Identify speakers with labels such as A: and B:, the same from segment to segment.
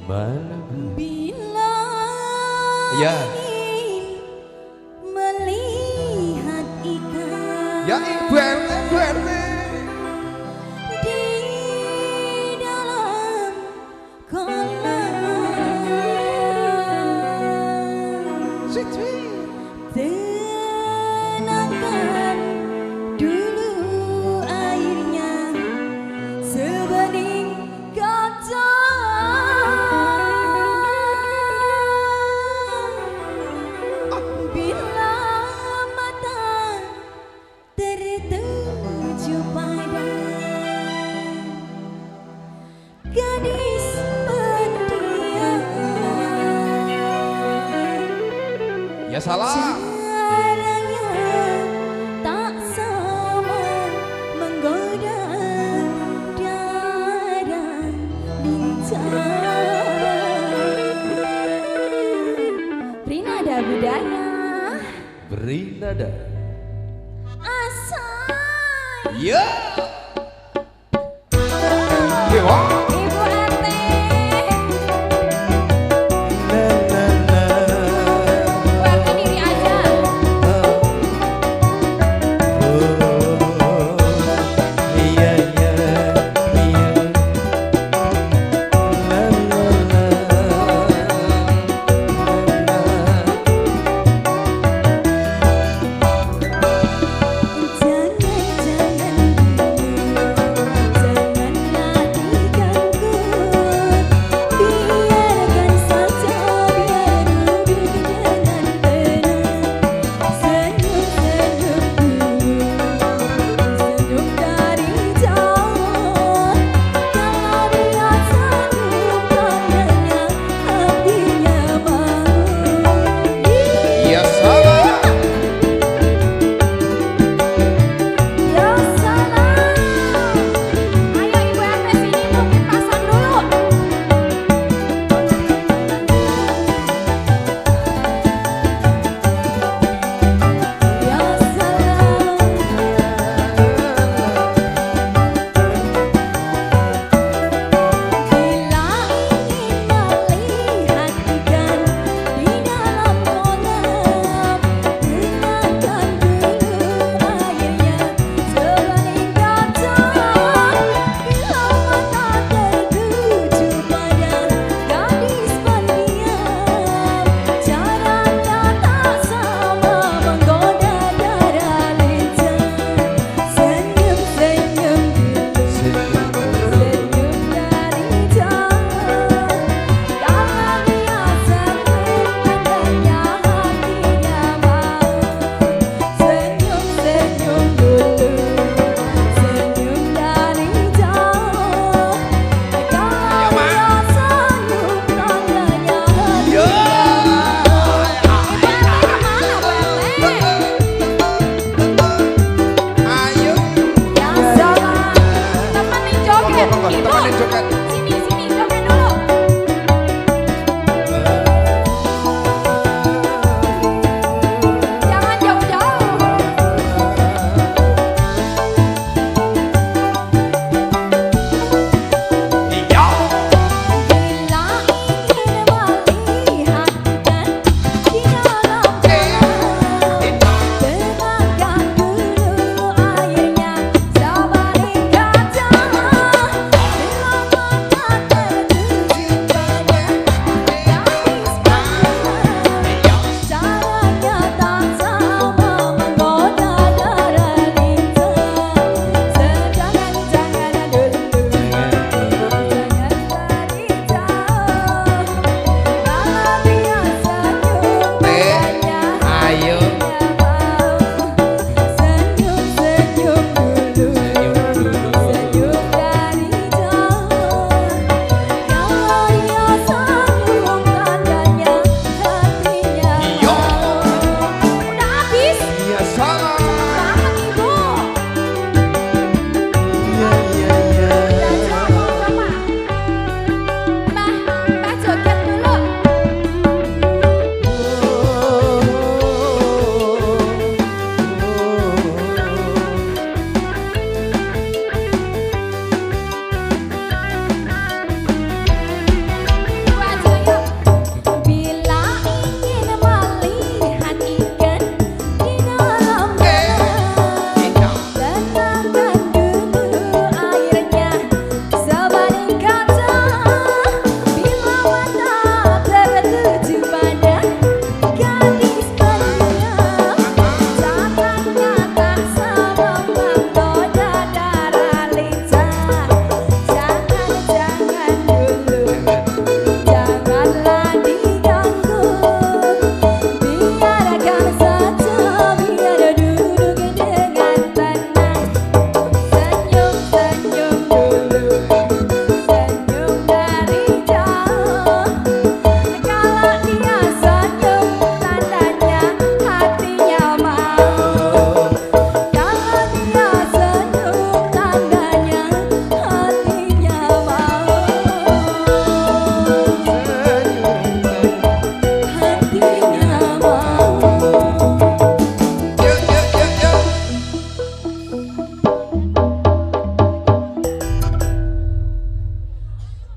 A: malam
B: bila
A: ya
B: ingin melihat ikan
A: ya ibu RT
B: di dalam kolam
A: sweet sweet
B: tenangkan dulu airnya sebening kaca bila mata tertuju pada gadis pendiam
A: ya salah
B: caranya tak sama menggoda dada bintang beri nada budaya
A: beri nada
B: asal
A: ya dewa
B: Ibu RT Ibu RT diri aja
A: iya iya iya
B: jangan-jangan dulu janganlah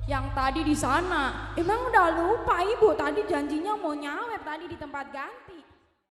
B: Yang tadi di sana. Emang udah lupa ibu, tadi janjinya mau nyawet tadi di tempat ganti.